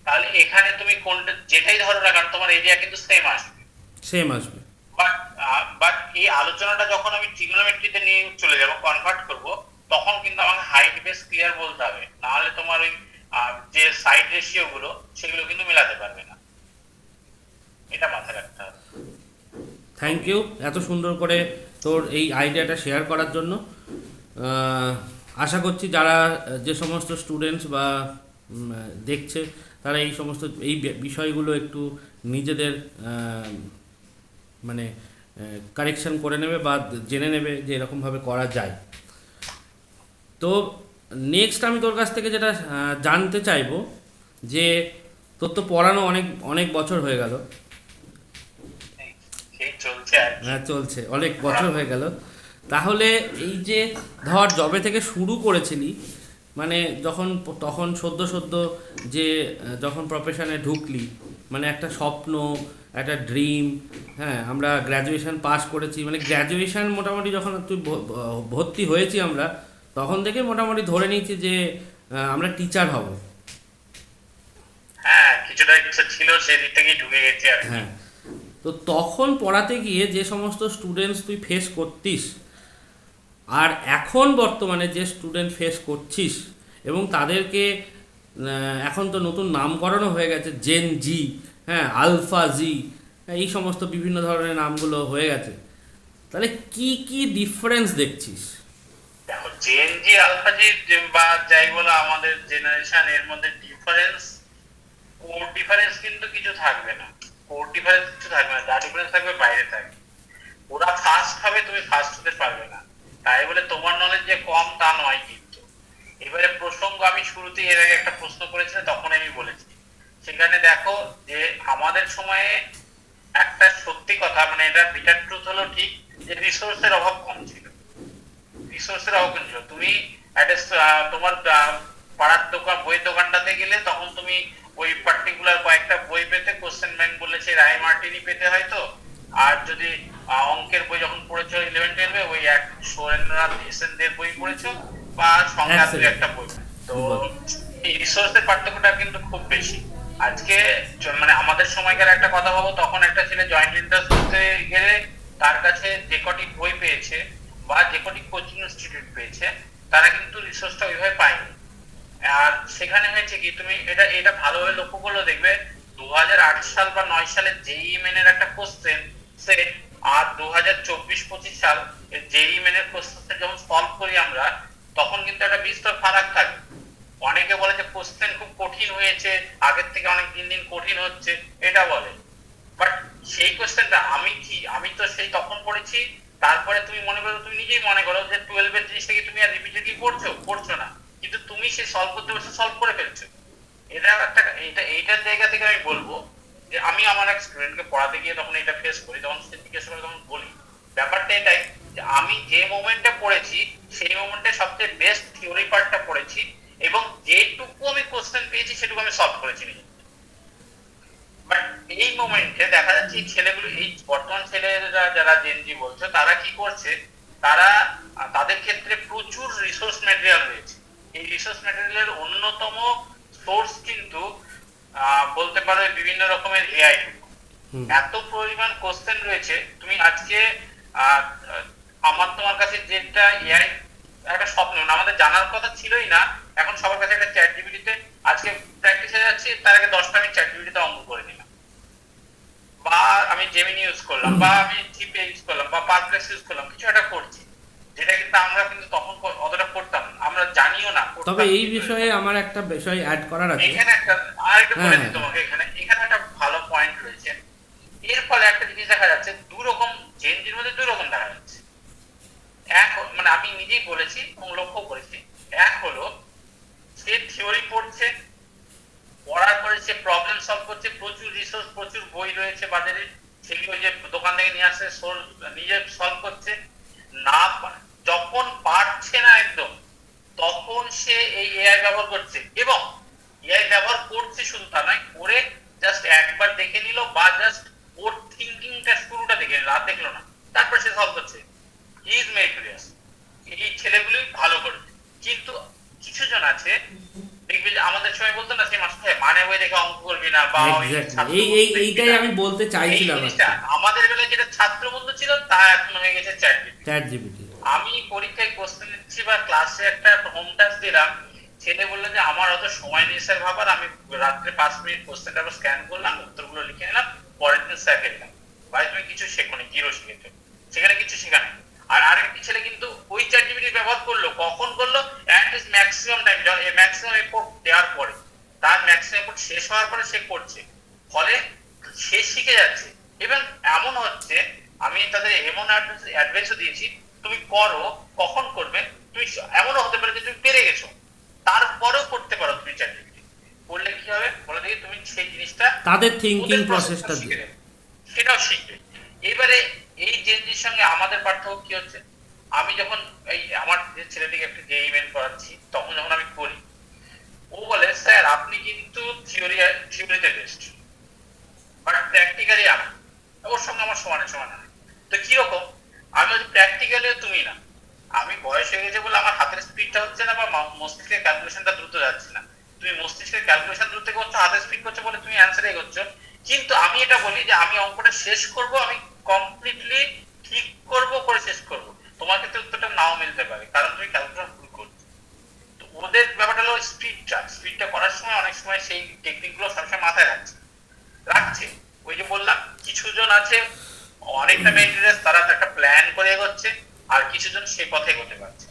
তাহলে এখানে তুমি কোনটা যেটাই ধরো না কারণ তোমার এরিয়া কিন্তু সেম আসবে। সেম আসবে। বাট এই আলোচনাটা যখন আমি ট্রিগোনোমেট্রিতে নিয়ে চলে যাব, কনভার্ট করব, তখন কিন্তু আমাকে হাইট বেস ক্লিয়ার বলতে হবে, না হলে তোমার ওই যে সাইড রেশিও গুলো সেগুলো কিন্তু মেলাতে পারবে না। এটা মাথায় রাখতে হবে। থ্যাংক ইউ এত সুন্দর করে তোর এই আইডিয়াটা শেয়ার করার জন্য। আশা করছি যারা যে সমস্ত স্টুডেন্টস বা দেখছে তারা এই সমস্ত এই বিষয়গুলো একটু নিজেদের মানে কারেকশন করে নেবে বা জেনে নেবে যে এরকমভাবে করা যায়। তো নেক্সট আমি তোর কাছ থেকে যেটা জানতে চাইবো যে তোর তো পড়ানো অনেক অনেক বছর হয়ে গেল। হ্যাঁ, চলছে, অনেক বছর হয়ে গেল। তাহলে এই যে ধর যবে থেকে শুরু করেছিলি, মানে তখন সদ্য যে যখন প্রফেশনে ঢুকলি, মানে একটা স্বপ্ন, একটা ড্রিম, হ্যাঁ আমরা গ্র্যাজুয়েশন পাস করেছি, মানে গ্র্যাজুয়েশন মোটামুটি যখন তুই ভর্তি হয়েছি আমরা তখন থেকে মোটামুটি ধরে নিয়েছি যে আমরা টিচার হব। হ্যাঁ, কিছুটা ইচ্ছা ছিল, সেই দিক থেকেই ঢুকে গেছি আর। হ্যাঁ, তো তখন পড়াতে গিয়ে যে সমস্ত স্টুডেন্টস তুই ফেস করতিস আর এখন বর্তমানে যে স্টুডেন্ট ফেস করছিস, এবং তাদেরকে এখন তো নতুন নামকরণও হয়ে গেছে, জেন জি, হ্যাঁ আলফা জি, এই সমস্ত বিভিন্ন ধরনের নামগুলো হয়ে গেছে, তাহলে কি কি ডিফারেন্স দেখছিস? দেখো, জেন জি আলফা জি বা যাই বলো আমাদের জেনারেশন, এর মধ্যে ডিফারেন্স, কোর ডিফারেন্স কিন্তু কিছু থাকবে না। কোর ডিফারেন্স কিছু থাকবে না, যা ডিফারেন্স থাকবে বাইরে থাকবে। ওরা ফার্স্ট হবে, তুমি ফার্স্ট হতে পারবে না, তাই বলে তোমার নলেজ যে কম তা নয়। কিন্তু এবারে প্রসঙ্গ আমি শুরুতে এর আগে একটা প্রশ্ন করেছিলাম, তখন আমি বলেছি, সেখানে দেখো যে আমাদের সময়ে একটা সত্যি কথা, মানে এটা বিটার ট্রুথ হলো ঠিক, যে রিসোর্সের অভাব কম ছিল। রিসোর্সের অভাব কম ছিল। তুমি তোমার পাড়ার দোকান, বইয়ের দোকানটাতে গেলে তখন তুমি ওই পার্টিকুলার কয়েকটা বই পেতে, কোশ্চেন ব্যাংক বলে সেই রায় মার্টিনি পেতে হয়তো, আর যদি অঙ্কের বই যখন পড়েছো 11-12 ওই এক সুরেন্দ্রনাথ এসেনদের বই পড়েছো বা সংখ্যা দুই একটা বই। তো এই রিসোর্সের পার্থক্যটা কিন্তু খুব বেশি। আজকে মানে আমাদের সময়কার একটা কথা ভাবো, তখন একটা ছেলে জয়েন্ট এন্ট্রান্স করতে গেলে তার কাছে যে কটি বই পেয়েছে বা যে কটি কোচিং ইনস্টিটিউট পেয়েছে, তারা কিন্তু রিসোর্সটা ওইভাবে পায়নি। আর সেখানে হয়েছে কি, তুমি এটা এটা ভালোভাবে লক্ষ্য করলে দেখবে 2008 সাল বা 9 সালে জেইই মেনের একটা কোশ্চেন সেট আর 2024-25 সাল জেইই মেনের কোশ্চেন যখন সলভ করি আমরা, তখন কিন্তু একটা বিস্তর ফারাক থাকে। অনেকে বলে যে কোশ্চেন খুব কঠিন হয়েছে, আগের থেকে অনেক দিন দিন কঠিন হচ্ছে, এটা বলে। বাট সেই কোশ্চেনটা আমি তো সেই তখন পড়েছি, তারপরে তুমি মনে করো, তুমি নিজেই মনে করো যে 12 এর জিনিসটা কি তুমি আর রিপিটেডলি পড়ছো না, কিন্তু তুমি সে সলভ করতে বসে সলভ করে ফেলছো। এটা একটা এইটার জায়গা থেকে আমি বলবো যে আমি আমার এক স্টুডেন্টকে পড়াতে গিয়ে তখন এটা ফেস করি, তখন সে জিজ্ঞেস করে, তখন বলি ব্যাপারটা এটাই যে আমি যে মোমেন্টে পড়েছি সেই মোমেন্টে সবচেয়ে বেস্ট থিওরি পার্টটা পড়েছি, এবং যেটুকু আমি কোশ্চেন পেয়েছি সেটুকু আমি সলভ করেছি নিজে। বাট এই মোমেন্টে দেখা যাচ্ছে এই ছেলেগুলো, এই বর্তমান ছেলেরা যারা জেনজি বলছে, তারা কি করছে, তারা তাদের ক্ষেত্রে প্রচুর রিসোর্স ম্যাটেরিয়াল রয়েছে। এই রিসোর্স ম্যাটেরিয়ালের অন্যতম সোর্স কিন্তু বলতে পারো বিভিন্ন রকমের এআই। এত পরিমাণ কোশ্চেন রয়েছে, তুমি আজকে আহ, আমার তোমার কাছে যেটা এআই একটা স্বপ্ন, মানে আমাদের জানার কথা ছিলই না, এখন সবার কাছে একটা চ্যাট জিপিটিতে আজকে প্র্যাকটিসে যাচ্ছি, তার আগে 10টা আমি চ্যাট জিপিটিতে অঙ্ক করে নিলাম, বা আমি জেমিনি ইউজ করলাম, বা আমি জিপিএ ইউজ করলাম, বা পারপ্লেক্স ইউজ করলাম, কিছু একটা করছি, যেটা কিন্তু আমরা কিন্তু তখন অতটা করতাম না, আমরা জানিও না করতাম। তবে এই বিষয়ে আমার একটা বিষয় অ্যাড করার আছে। এখানে একটা আরেকটা বলে দিই হ্যাঁ। তোমাকে, এখানে এখানে একটা ভালো পয়েন্ট রয়েছে। এর ফলে একটা জিনিস দেখা যাচ্ছে, দুই রকম জেনজির মধ্যে দুই রকম দেখা যাচ্ছে। এক মানে আমি নিজেই বলেছি এবং লক্ষ্য করেছি, এক হলো সে থিওরি পড়ছে, পড়ার পরে সে প্রবলেম সলভ করছে, প্রচুর রিসোর্স প্রচুর বই রয়েছে বাজারে, সেগুলো যে দোকান থেকে নিয়ে আসছে নিজে সলভ করছে, না যখন পারছে না একদম, তখন সে এই এআই ব্যবহার করছে, এবং এআই ব্যবহার করছে শুধু তা নয়, করে জাস্ট একবার দেখে নিল বা জাস্ট ওর থিঙ্কিংটা শুরুটা দেখে নিল, আর দেখলো না, তারপর সে সলভ করছে। He is meritorious. এই ছেলেগুলোই ভালো করেছে। কিন্তু কিছু জন আছে, দেখবে যে আমাদের সময় বলতো না, সেই মাস্টার মানে বই দেখে অঙ্ক করবি না, বা ওই এক্স্যাক্টলি এইটাই আমি বলতে চাইছিলাম। আমাদের বেলায় যেটা ছাত্র বন্ধু ছিল, তা এখন হয়ে গেছে চ্যাট জিপিটি। Chat GPT. আমি পরীক্ষায় কোশ্চেন দিচ্ছি বা ক্লাসে একটা হোম টাস্ক দিলাম, ছেলে বললো যে আমার অত সময় নেই স্যার ভাবার, আমি রাত্রে 5 মিনিট কোশ্চেনটা স্ক্যান করলাম, উত্তরগুলো লিখে নিলাম, পরের দিন স্যারকে দিলাম। ভাই তুমি কিছু শেখোনি, জিরো শিখেছো, সেখানে কিছু শেখা নেই। আর আরেকটি ছেলে কিন্তু ওই চ্যাট জিপিটি ব্যবহার করলো, কখন করলো, at least maximum time, maximum effort দেওয়ার পরে, তার ম্যাক্সিমাম এফোর্ট শেষ হওয়ার পরে সে করছে, ফলে সে শিখে যাচ্ছে। এবং এমন হচ্ছে, আমি তাদের এমন অ্যাডভাইসও দিয়েছি, তুমি করো, কখন করবে, তুমি এমনও হতে পারে যে তুমি পেরে গেছো, তারপরেও করতে পারো তুমি চ্যাট জিপিটি করলে কি হবে বলে দেখি, তুমি সেই জিনিসটা তাদের থিঙ্কিং ওদের প্রসেসটা শিখে নেবে, সেটাও শিখবে। এবারে এই জেনজির সঙ্গে আমাদের পার্থক্য কি হচ্ছে, আমি যখন এই আমার যে ছেলেটিকে একটা জেইই মেন করাচ্ছি, তখন যখন আমি করি, ও বলে স্যার আপনি কিন্তু থিওরিতে বেস্ট, বাট প্র্যাকটিক্যালি আমি, ওর সঙ্গে আমার সমানে সমান। তো কিরকম, আমি বলছি প্র্যাকটিক্যালি তুমি না, আমি বয়স হয়ে গেছে বলে আমার হাতের স্পিডটা হচ্ছে না, বা মস্তিষ্কের ক্যালকুলেশনটা দ্রুত যাচ্ছে না। তুমি মস্তিষ্কের ক্যালকুলেশন দ্রুত করছো, হাতের স্পিড করছো বলে তুমি অ্যান্সার এগোচ্ছো। কিন্তু আমি এটা বলি যে আমি অঙ্কটা শেষ করব, আমি কমপ্লিটলি ঠিক করব, করে শেষ করব। তোমার ক্ষেত্রে উত্তরটা নাও মিলতে পারে, কারণ তুমি ক্যালকুলেশন ভুল করছো। তো ওদের ব্যাপারটা হলো স্পিডটা করার সময় অনেক সময় সেই টেকনিক গুলো সবসময় মাথায় রাখছে। ওই যে বললাম, কিছু জন আছে অনেকটা মেন্টালিস্ট, তারা একটা প্ল্যান করে এগোচ্ছে, আর কিছু জন সেই পথে এগোতে পারছে।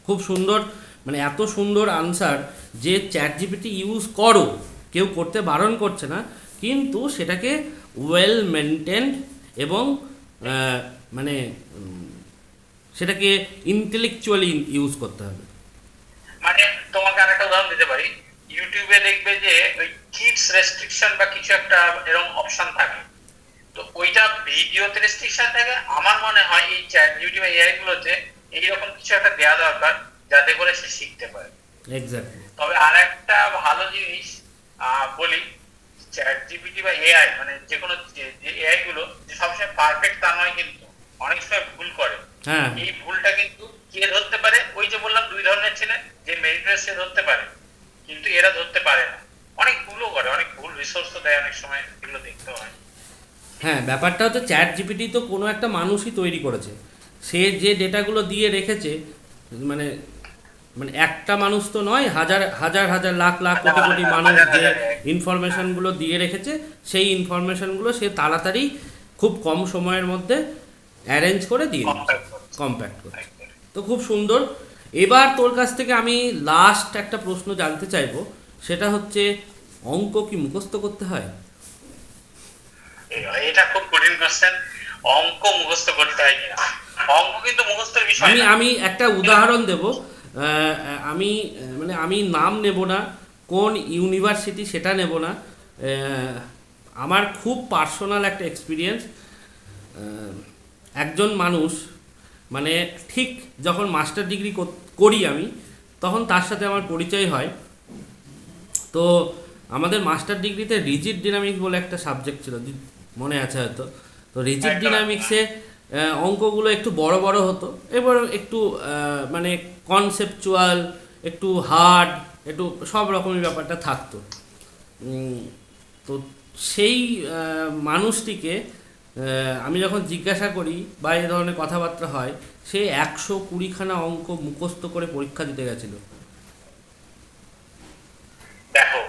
খুব সুন্দর, মানে এত সুন্দর আনসার যে চ্যাট জিপিটি ইউজ করো, কেউ করতে বারণ করছে না, কিন্তু সেটাকে ওয়েল মেনটেন্ড এবং মানে সেটাকে ইন্টেলেকচুয়ালি ইউজ করতে হবে। মানে তোমাকে আরেকটা উদাহরণ দিতে পারি, ইউটিউবে দেখবে যে ওই কিডস রেস্ট্রিকশন বা কিছু একটা এরকম অপশন থাকে, তো ওইটা ভিডিওতে রেস্ট্রিকশন থাকে। আমার মনে হয় এই চ্যাট জিপিটি বা এআই গুলোতে এইরকম কিছু একটা দেওয়া দরকার, যাতে করে সে শিখতে পারে। এক্স্যাক্টলি। তবে আর একটা ভালো জিনিস বলি, চ্যাট জিপিটি বা এআই, মানে যে কোনো যে এআই গুলো যে সবসময় পারফেক্ট তা নয়, কিন্তু অনেক সময় ভুল করে। হ্যাঁ এই ভুলটা কিন্তু কে ধরতে পারে? ওই যে বললাম দুই ধরনের ছেলে, যে মেরিটোরিয়াস সে ধরতে পারে, কিন্তু এরা ধরতে পারে না। অনেক ভুলও করে, অনেক ভুল রিসোর্সও দেয়, অনেক সময় এগুলো দেখতে হয়। হ্যাঁ, ব্যাপারটা হচ্ছে চ্যাট জিপিটি তো কোনো একটা মানুষই তৈরি করেছে। সে যে ডেটাগুলো দিয়ে রেখেছে, মানে মানে একটা মানুষ তো নয়, হাজার হাজার হাজার লাখ লাখ কোটি কোটি মানুষ হাজার যে হাজার ইনফরমেশনগুলো দিয়ে রেখেছে, সেই ইনফরমেশনগুলো সে তাড়াতাড়ি খুব কম সময়ের মধ্যে অ্যারেঞ্জ করে দিয়ে দিচ্ছে, কম্প্যাক্ট করছে। কম্প্যাক্ট করে। একদম। তো খুব সুন্দর। এবার তোর কাছ থেকে আমি লাস্ট একটা প্রশ্ন জানতে চাইবো, সেটা হচ্ছে অঙ্ক কি মুখস্থ করতে হয়? এটা খুব কঠিন কোশ্চেন। অঙ্ক মুখস্থ করতে হয় কিনা? অঙ্ক কিন্তু মুখস্থের বিষয় আমি না। আমি একটা উদাহরণ দেব। আমি মানে আমি নাম নেব না, কোন ইউনিভার্সিটি সেটা নেব না। আমার খুব পার্সোনাল একটা এক্সপিরিয়েন্স। একজন মানুষ, মানে ঠিক যখন মাস্টার ডিগ্রি করি আমি, তখন তার সাথে আমার পরিচয় হয়। তো আমাদের মাস্টার ডিগ্রিতে রিজিড ডিনামিক্স বলে একটা সাবজেক্ট ছিল, মনে আছে হয়তো। তো রিজিড একদম। ডিনামিক্সে অঙ্কগুলো একটু বড় বড় হতো, এবার একটু মানে কনসেপচুয়াল, একটু হার্ড, একটু সব রকমই ব্যাপারটা থাকতো। তো সেই মানুষটিকে আমি যখন জিজ্ঞাসা করি বা এ ধরনের কথাবার্তা হয়, সে 120খানা অঙ্ক মুখস্থ করে পরীক্ষা দিতে গেছিলো। দেখো,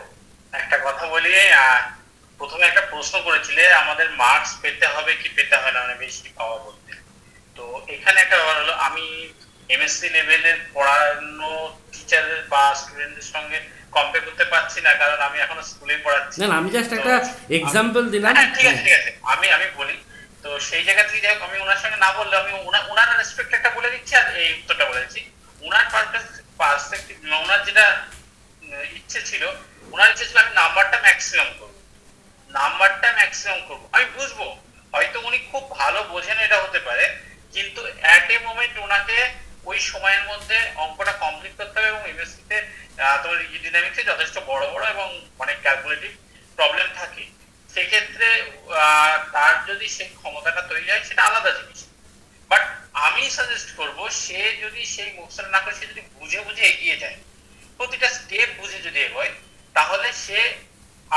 একটা কথা বলি, প্রথমে একটা প্রশ্ন করেছিলে আমাদের মার্কস পেতে হবে কি পেতে হয় না, মানে বেশি পাওয়া বলতে। তো এখানে একটা ব্যাপার হলো, আমি এমএসসি লেভেলের পড়ানো টিচারের বা স্টুডেন্টদের সঙ্গে কম্পেয়ার করতে পারছি না, কারণ আমি এখনো স্কুলে পড়াচ্ছি। না না, আমি জাস্ট তো একটা এক্সাম্পল দিলাম। হ্যাঁ, ঠিক আছে ঠিক আছে, আমি আমি বলি। তো সেই জায়গা থেকে যাই হোক, আমি ওনার সঙ্গে না বললে আমি ওনার রেসপেক্ট একটা বলে দিচ্ছি আর এই উত্তরটা বলে দিচ্ছি। ওনার পার্সপেক্টিভ, ওনার যেটা ইচ্ছে ছিল, ওনার ইচ্ছে ছিল আমি নাম্বারটা ম্যাক্সিমাম করবো, নাম্বারটা ম্যাক্সিমাম করবো। আমি বুঝবো হয়তো উনি খুব ভালো বোঝেন, এটা হতে পারে, কিন্তু অ্যাট এ মোমেন্ট ওনাকে ওই সময়ের মধ্যে অঙ্কটা কমপ্লিট করতে হবে। এবং এমএসসি তে তোমার ডিনামিক্সে যথেষ্ট বড় বড় এবং অনেক ক্যালকুলেটিভ প্রবলেম থাকে। সেক্ষেত্রে তার যদি সেই ক্ষমতাটা তৈরি হয় সেটা আলাদা জিনিস। বাট আমি সাজেস্ট করব, সে যদি সেই মুখস্থ না করে, সে যদি বুঝে বুঝে এগিয়ে যায়, প্রতিটা স্টেপ বুঝে যদি এগোয়, তাহলে সে,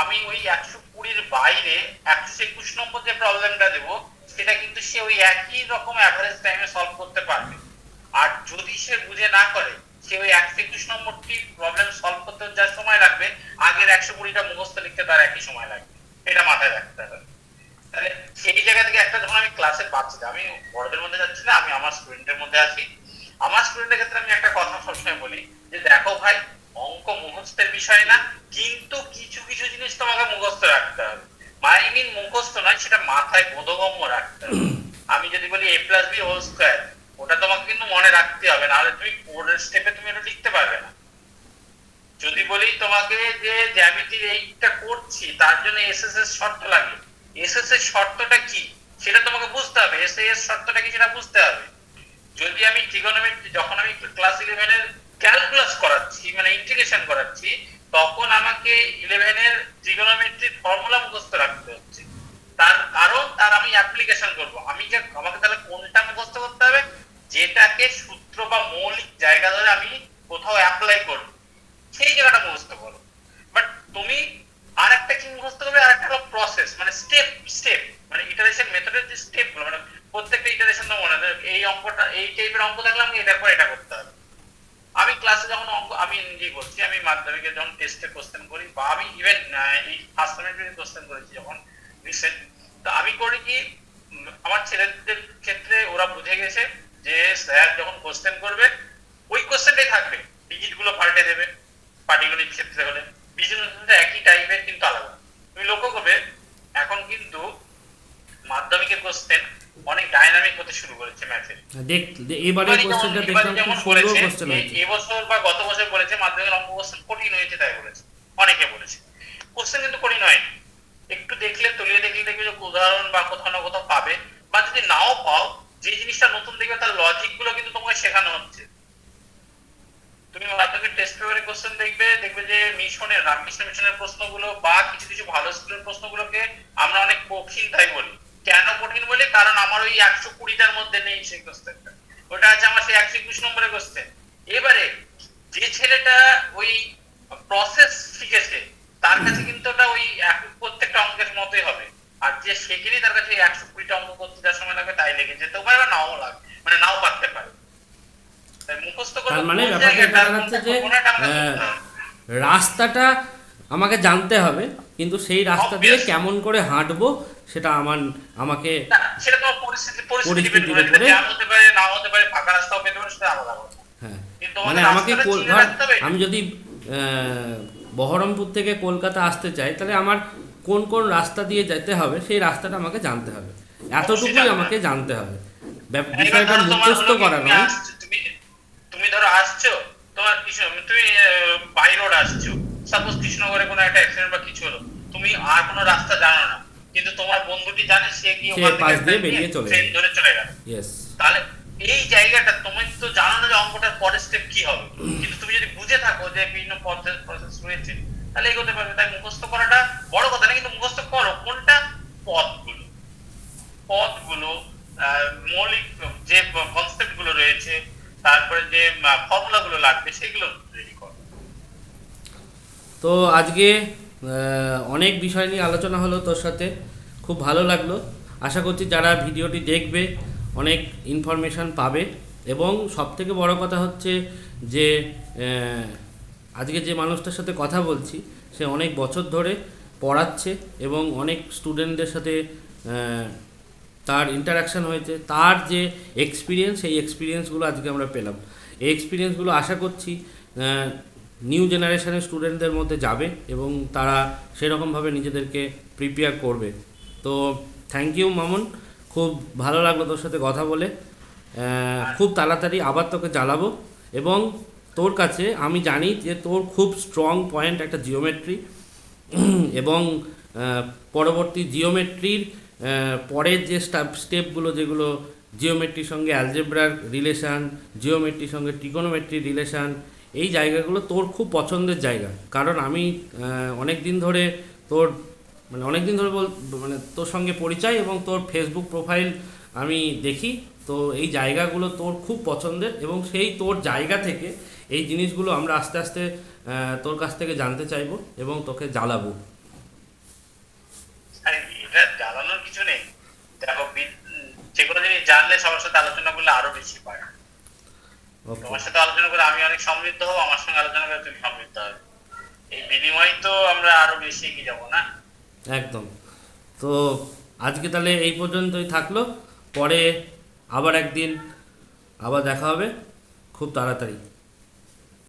আমি ওই 120-র বাইরে 121 নম্বর যে প্রবলেমটা দেবো, সেটা কিন্তু সে ওই একই রকম অ্যাভারেজ টাইমে সলভ করতে পারবে। আর যদি সে বুঝে না করে, সে ওই 121 নম্বরটি প্রবলেম সলভ করতে যা সময় লাগবে, আগের 120টা মুখস্থ লিখতে তার একই সময় লাগবে। এটা মাথায় রাখতে হবে। তাহলে সেই জায়গা থেকে একটা, যখন আমি ক্লাসের বাচ্চাদের, আমি বড়দের মধ্যে যাচ্ছি না, আমি আমার স্টুডেন্টের মধ্যে আছি। আমার স্টুডেন্টের ক্ষেত্রে আমি একটা কথা সবসময় বলি যে, দেখো ভাই, অঙ্ক মুখস্থের বিষয় না, কিন্তু কিছু কিছু জিনিস তোমাকে মুখস্থ রাখতে হবে। মাইনিং মুখস্থ নয়, সেটা মাথায় বোধগম্য রাখতে হবে। আমি যদি বলি a+b² ওটা তোমাকে কিন্তু মনে রাখতে হবে, নাহলে তুমি পরের স্টেপে তুমি এটা লিখতে পারবে না। যদি বলি তোমাকে যে জ্যামিতির এইটা করছি, তার জন্য এসএস এর শর্ত লাগে, এসএস এর শর্তটা কি সেটা তোমাকে বুঝতে হবে, এসএস এর শর্তটা কি সেটা বুঝতে হবে। যদি আমি ট্রিগোনোমেট্রি, যখন আমি ক্লাস 11 এর ক্যালকুলাস করাচ্ছি, মানে ইন্টিগ্রেশন করাচ্ছি, তখন আমাকে 11 এর ট্রিগোনোমেট্রির ফর্মুলা মুখস্থ রাখতে হচ্ছে। তার কারণ তার আমি অ্যাপ্লিকেশন করব, আমাকে তাহলে কোনটা মুখস্থ করতে হবে, যেটাকে সূত্র বা মৌলিক জায়গা ধরে আমি কোথাও অ্যাপ্লাই করব, সেই জায়গাটা মুখস্থ করো। বাট তুমি আর একটা কি মুখস্থ করবে, আর একটা হলো প্রসেস, মানে স্টেপ স্টেপ, মানে ইটারেশন মেথডের যে স্টেপ গুলো, মানে প্রত্যেকটা ইটারেশন তো মনে হয় এই অঙ্কটা, এই টাইপের অঙ্ক দেখলাম এটার পর এটা করতে হবে। আমি ক্লাসে যখন অঙ্ক, আমি নিজেই বলছি, আমি মাধ্যমিকে যখন টেস্টে কোশ্চেন করি, বা আমি ইভেন এই ফার্স্ট সেমিস্টারে কোশ্চেন করেছি যখন রিসেন্ট, তো আমি করি কি, আমার ছেলেদের ক্ষেত্রে ওরা বুঝে গেছে যে স্যার যখন কোশ্চেন করবে ওই কোশ্চেনটাই থাকবে, ডিজিট গুলো পাল্টে দেবে। পাটিগণিত ক্ষেত্রে হলে বীজগণিতটা একই টাইপের কিন্তু আলাদা। তুমি লক্ষ্য করবে এখন কিন্তু মাধ্যমিকের কোশ্চেন অনেক ডাইনামিক হতে শুরু করেছে ম্যাথের। দেখ, এবারে কোশ্চেনটা দেখলাম খুব সুন্দর কোশ্চেন হয়েছে। এবছর বা গত বছর বলেছে মাধ্যমিকের অঙ্ক কোশ্চেন কঠিন হয়েছে, তাই বলেছে, অনেকে বলেছে। কোশ্চেন কিন্তু কঠিন হয়নি, একটু দেখলে, তলিয়ে দেখলে দেখবে যে উদাহরণ বা কোথাও না কোথাও পাবে। বা যদি নাও পাও, যে জিনিসটা নতুন দেখবে তার লজিক গুলো কিন্তু তোমাকে শেখানো হচ্ছে। তুমি মাধ্যমিক টেস্ট পেপারে কোশ্চেন দেখবে, দেখবে যে মিশনের, রামকৃষ্ণ মিশনের প্রশ্নগুলো বা কিছু কিছু ভালো স্কুলের প্রশ্নগুলোকে আমরা অনেক কঠিন তাই বলি। কেন কঠিন বলি? কারণ আমার ওই 120টার মধ্যে নেই সেই কোশ্চেনটা। ওটা আছে আমার সেই 121 নম্বরের কোশ্চেন। এবারে যে ছেলেটা ওই প্রসেস শিখেছে তার কাছে কিন্তু ওটা ওই প্রত্যেকটা অঙ্কের মতোই হবে, আর যে শেখেনি তার কাছে 120টা অঙ্ক করতে যার সময় লাগবে তাই লেগে যেতেও পারে বা নাও লাগবে, মানে নাও পারতে পারে। তাই মুখস্থ করে তার মানে ব্যাপারটা এটা দাঁড়াচ্ছে যে রাস্তাটা আমাকে জানতে হবে, কিন্তু সেই রাস্তা দিয়ে Obvious. কেমন করে হাঁটবো সেটা আমাকে না, সেটা তোমার পরিস্থিতি পরিস্থিতির depend করে, উপরে। জ্যাম হতে পারে, নাও হতে পারে, ফাঁকা রাস্তাও পেতে পারে, সেটা আলাদা কথা। হ্যাঁ, কিন্তু মানে আমাদের আমাকে রাস্তাটা চিনে ধর রাখতে হবে। আমি যদি বহরমপুর থেকে কলকাতা আসতে চাই, তাহলে আমার কোন কোন রাস্তা দিয়ে যেতে হবে সেই রাস্তাটা আমাকে জানতে হবে, এতটুকুই জানতে আমাকে হবে। জানতে হবে। এবার বিষয়টা ধরো তোমার মুখস্থ হলো কি, করা তুমি নয়। তুমি তুমি ধরো আসছো, তোমার কিছু তুমি বাই রোড আসছো, সাপোজ কৃষ্ণনগরে কোনো একটা অ্যাক্সিডেন্ট বা কিছু হলো, তুমি আর কোনো রাস্তা জানো না, কিন্তু তোমার বন্ধুটি জানে, সে গিয়ে সে ওখান পাশ থেকে দিয়ে বেরিয়ে চলে ট্রেন গেল। ধরে চলে গেল। ইয়েস। তাহলে এই জায়গাটা তুমি তো জানো না যে অঙ্কটার পরের স্টেপ কি হবে, কিন্তু তুমি যদি বুঝে থাকো যে বিভিন্ন প্রসেস রয়েছে, তাহলে এগোতে পারবে। তাই মুখস্থ করাটা বড় কথা না, কিন্তু মুখস্থ করো কোনটা, পথগুলো পথগুলো মৌলিক যে কনসেপ্ট গুলো রয়েছে, তারপরে যে ফর্মুলা গুলো লাগবে সেগুলো রেডি করো। তো আজকে অনেক বিষয় নিয়ে আলোচনা হলো তোর সাথে, খুব ভালো লাগলো। আশা করছি যারা ভিডিওটি দেখবে অনেক ইনফরমেশান পাবে, এবং সবথেকে বড় কথা হচ্ছে যে আজকে যে মানুষটার সাথে কথা বলছি সে অনেক বছর ধরে পড়াচ্ছে এবং অনেক স্টুডেন্টদের সাথে তার ইন্টারাকশান হয়েছে, তার যে এক্সপিরিয়েন্স, সেই এক্সপিরিয়েন্সগুলো আজকে আমরা পেলাম। এই এক্সপিরিয়েন্সগুলো আশা করছি নিউ জেনারেশনের স্টুডেন্টদের মধ্যে যাবে এবং তারা সেরকমভাবে নিজেদেরকে প্রিপেয়ার করবে। তো থ্যাংক ইউ মামুন, খুব ভালো লাগলো তোর সাথে কথা বলে। খুব তাড়াতাড়ি আবার তোকে জ্বালাবো, এবং তোর কাছে আমি জানি যে তোর খুব স্ট্রং পয়েন্ট একটা জিওমেট্রি, এবং পরবর্তী জিওমেট্রির পরের যে স্টেপগুলো, যেগুলো জিওমেট্রির সঙ্গে অ্যালজেব্রার রিলেশান, জিওমেট্রির সঙ্গে ট্রিগোনোমেট্রির রিলেশান, এই জায়গাগুলো তোর খুব পছন্দের জায়গা। কারণ আমি অনেক দিন ধরে মানে তোর সঙ্গে পরিচয় এবং তোর ফেসবুক প্রোফাইল আমি দেখি, তো এই জায়গাগুলো তোর খুব পছন্দের, এবং সেই তোর জায়গা থেকে এই জিনিসগুলো আমরা আস্তে আস্তে তোর কাছ থেকে জানতে চাইবো এবং তোকে জ্বালাবো। আর এটা জ্বালানোর কিছু নেই, দেখো যে কোনো জিনিস জানলে সবার সাথে আলোচনা করলে আরো বেশি পারে। তোমার সাথে আলোচনা করে আমি অনেক সমৃদ্ধ হবো, আমার সঙ্গে আলোচনা করে তুমি সমৃদ্ধ হবে, এই বিনিময় তো আমরা আরো বেশি এগিয়ে যাবো না। একদম। তো আজকে তাহলে এই পর্যন্তই থাকলো, পরে আবার একদিন আবার দেখা হবে খুব তাড়াতাড়ি।